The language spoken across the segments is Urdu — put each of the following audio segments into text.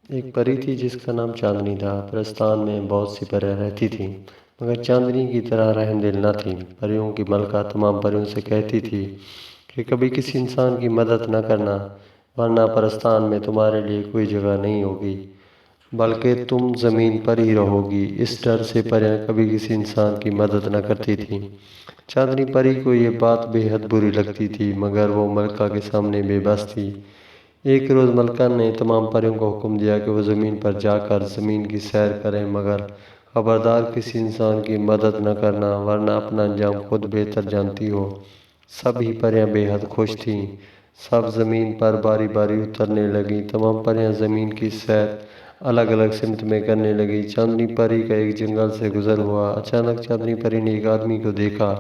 ایک پری تھی جس کا نام چاندنی تھا۔ پرستان میں بہت سی پریاں رہتی تھیں، مگر چاندنی کی طرح رحم دل نہ تھیں۔ پریوں کی ملکہ تمام پریوں سے کہتی تھی کہ کبھی کسی انسان کی مدد نہ کرنا، ورنہ پرستان میں تمہارے لیے کوئی جگہ نہیں ہوگی، بلکہ تم زمین پر ہی رہو گی۔ اس ڈر سے پریاں کبھی کسی انسان کی مدد نہ کرتی تھیں۔ چاندنی پری کو یہ بات بے حد بری لگتی تھی، مگر وہ ملکہ کے سامنے بے بس تھی۔ ایک روز ملکہ نے تمام پریوں کو حکم دیا کہ وہ زمین پر جا کر زمین کی سیر کریں، مگر خبردار کسی انسان کی مدد نہ کرنا، ورنہ اپنا انجام خود بہتر جانتی ہو۔ سبھی پریاں بے حد خوش تھیں۔ سب زمین پر باری باری اترنے لگیں۔ تمام پریاں زمین کی سیر الگ الگ سمت میں کرنے لگیں۔ چاندنی پری کا ایک جنگل سے گزر ہوا۔ اچانک چاندنی پری نے ایک آدمی کو دیکھا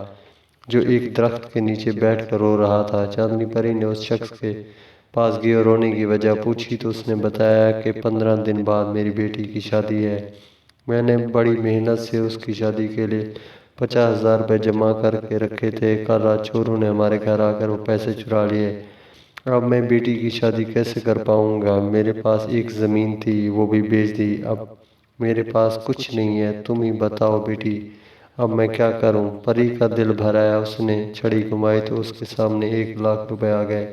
جو ایک درخت کے نیچے بیٹھ کر رو رہا تھا۔ چاندنی پری نے اس شخص کے پاس گئی اور رونے کی وجہ پوچھی تو اس نے بتایا کہ 15 دن بعد میری بیٹی کی شادی ہے۔ میں نے بڑی محنت سے اس کی شادی کے لیے 50,000 روپے جمع کر کے رکھے تھے۔ کل رات چوروں نے ہمارے گھر آ کر وہ پیسے چرا لیے۔ اب میں بیٹی کی شادی کیسے کر پاؤں گا؟ میرے پاس ایک زمین تھی، وہ بھی بیچ دی۔ اب میرے پاس کچھ نہیں ہے، تم ہی بتاؤ بیٹی، اب میں کیا کروں؟ پری کا دل بھر آیا۔ اس نے چھڑی گھمائی تو اس کے سامنے 1,00,000 روپے آ گئے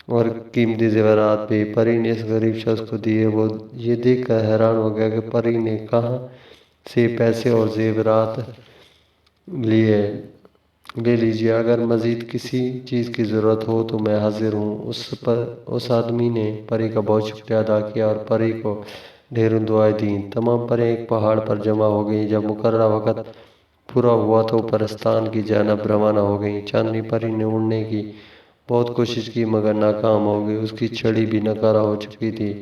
اور قیمتی زیورات بھی۔ پری نے اس غریب شخص کو دیے۔ وہ یہ دیکھ کر حیران ہو گیا کہ پری نے کہاں سے پیسے اور زیورات لے لیجیے، اگر مزید کسی چیز کی ضرورت ہو تو میں حاضر ہوں۔ اس آدمی نے پری کا بہت شکریہ ادا کیا اور پری کو ڈھیروں دعائیں دیں۔ تمام پریاں ایک پہاڑ پر جمع ہو گئیں۔ جب مقررہ وقت پورا ہوا تو پرستان کی جانب روانہ ہو گئیں۔ چاندنی پری نے اڑنے کی بہت کوشش کی مگر ناکام ہو گئی۔ اس کی چھڑی بھی ناکارہ ہو چکی تھی۔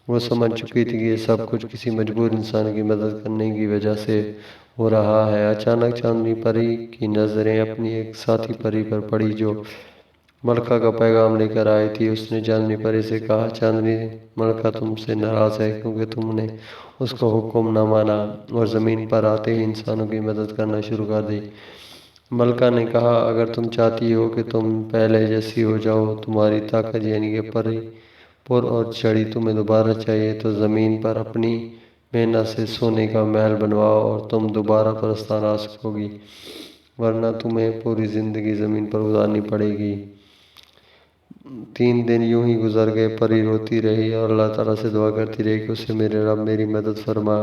وہ سمجھ چکی تھی کہ یہ سب کچھ کسی مجبور انسان کی مدد کرنے کی وجہ سے ہو رہا ہے۔ اچانک چاندنی پری کی نظریں اپنی ایک ساتھی پری پر پڑی جو ملکہ کا پیغام لے کر آئی تھی۔ اس نے چاندنی پری سے کہا، چاندنی، ملکہ تم سے ناراض ہے کیونکہ تم نے اس کا حکم نہ مانا اور زمین پر آتے ہی انسانوں کی مدد کرنا شروع کر دی۔ ملکہ نے کہا، اگر تم چاہتی ہو کہ تم پہلے جیسی ہو جاؤ، تمہاری طاقت یعنی کہ پری پر اور چھڑی تمہیں دوبارہ چاہیے، تو زمین پر اپنی محنت سے سونے کا محل بنواؤ اور تم دوبارہ پرستان آ سکو گی، ورنہ تمہیں پوری زندگی زمین پر گزارنی پڑے گی۔ 3 دن یوں ہی گزر گئے۔ پری روتی رہی اور اللہ تعالیٰ سے دعا کرتی رہی کہ اسے میرے رب میری مدد فرما۔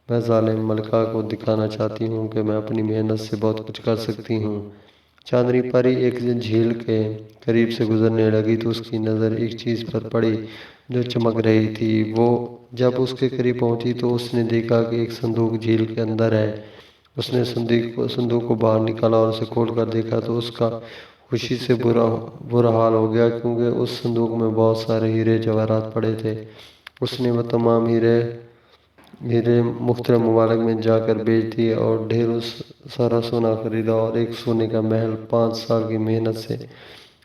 میں ظالم ملکہ کو دکھانا چاہتی ہوں کہ میں اپنی محنت سے بہت کچھ کر سکتی ہوں۔ چاندنی پری ایک جھیل کے قریب سے گزرنے لگی تو اس کی نظر ایک چیز پر پڑی جو چمک رہی تھی۔ وہ جب اس کے قریب پہنچی تو اس نے دیکھا کہ ایک صندوق جھیل کے اندر ہے۔ اس نے صندوق کو باہر نکالا اور اسے کھول کر دیکھا تو اس کا خوشی سے برا حال ہو گیا، کیونکہ اس صندوق میں بہت سارے ہیرے جواہرات پڑے تھے۔ اس نے وہ تمام ہیرے مختلف ممالک میں جا کر بیچ دیے اور ڈھیروں سارا سونا خریدا اور ایک سونے کا محل 5 سال کی محنت سے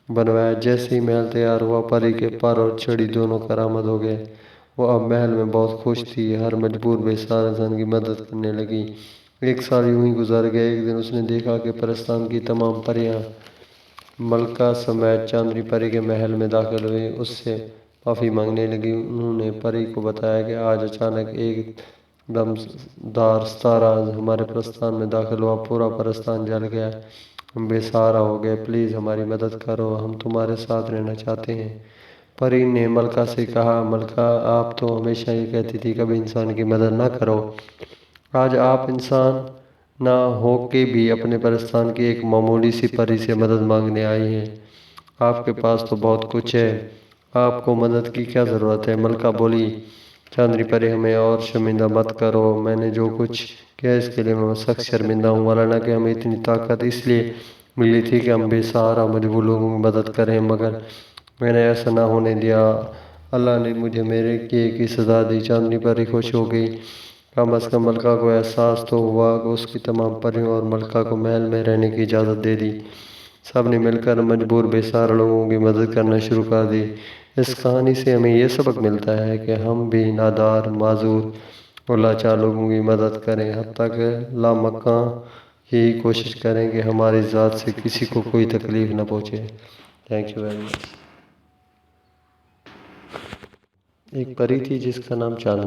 بنوایا۔ جیسے ہی محل تیار ہوا، پری کے پر اور چھڑی دونوں کارآمد ہو گئے۔ وہ اب محل میں بہت خوش تھی، ہر مجبور بے سہارا انسان کی مدد کرنے لگی۔ 1 سال یوں ہی گزر گئے۔ ایک دن اس نے دیکھا کہ پرستان کی تمام پریاں ملکہ سمیت چاندنی پری کے محل میں داخل ہوئیں۔ اس سے معافی مانگنے لگی۔ انہوں نے پری کو بتایا کہ آج اچانک ایک دمدار ستارہ ہمارے پرستان میں داخل ہوا، پورا پرستان جل گیا، ہم بے سہارا ہو گئے، پلیز ہماری مدد کرو، ہم تمہارے ساتھ رہنا چاہتے ہیں۔ پری نے ملکہ سے کہا، ملکہ، آپ تو ہمیشہ یہ کہتی تھی کبھی انسان کی مدد نہ کرو، آج آپ انسان نہ ہو کے بھی اپنے پرستان کی ایک معمولی سی پری سے مدد مانگنے آئی ہیں۔ آپ کے پاس تو بہت کچھ ہے، آپ کو مدد کی کیا ضرورت ہے؟ ملکہ بولی، چاندنی پری، ہمیں اور شرمندہ مت کرو، میں نے جو کچھ کیا اس کے لیے میں سخت شرمندہ ہوں، حالانکہ ہمیں اتنی طاقت اس لیے ملی تھی کہ ہم بے سہارا مجبور لوگوں کی مدد کریں، مگر میں نے ایسا نہ ہونے دیا، اللہ نے مجھے میرے کیے کی سزا دی۔ چاندنی پری خوش ہو گئی۔ کم از کم ملکہ کو احساس تو ہوا کہ اس کی تمام پریوں اور ملکہ کو محل میں رہنے کی اجازت دے دی۔ سب نے مل کر مجبور بے سہارا لوگوں کی مدد کرنا شروع کر دی۔ اس کہانی سے ہمیں یہ سبق ملتا ہے کہ ہم بھی نادار، معذور اور لاچار لوگوں کی مدد کریں، حتیٰ کہ لامکاں یہی کوشش کریں کہ ہماری ذات سے کسی کو کوئی تکلیف نہ پہنچے۔ Thank you very much. ایک پری تھی جس کا نام چاندنی